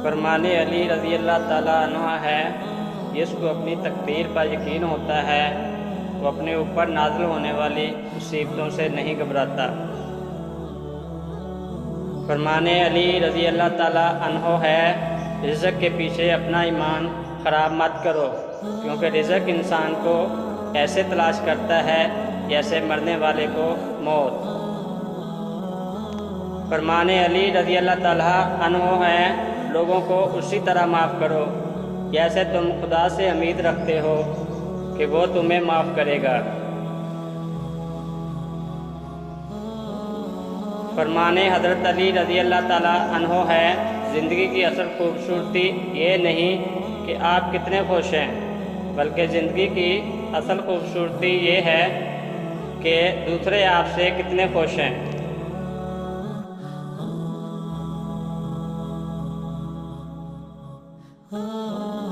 فرمانے علی رضی اللہ تعالیٰ عنہ ہے، جس کو اپنی تقدیر پر یقین ہوتا ہے وہ اپنے اوپر نازل ہونے والی مصیبتوں سے نہیں گھبراتا۔ فرمانے علی رضی اللہ تعالیٰ عنہ ہے، رزق کے پیچھے اپنا ایمان خراب مت کرو، کیونکہ رزق انسان کو ایسے تلاش کرتا ہے جیسے مرنے والے کو موت۔ فرمانے علی رضی اللہ تعالیٰ عنہ ہے، لوگوں کو اسی طرح معاف کرو جیسے تم خدا سے امید رکھتے ہو کہ وہ تمہیں معاف کرے گا۔ فرمانے حضرت علی رضی اللہ تعالیٰ عنہ ہے، زندگی کی اصل خوبصورتی یہ نہیں کہ آپ کتنے خوش ہیں، بلکہ زندگی کی اصل خوبصورتی یہ ہے کہ دوسرے آپ سے کتنے خوش ہیں۔ Oh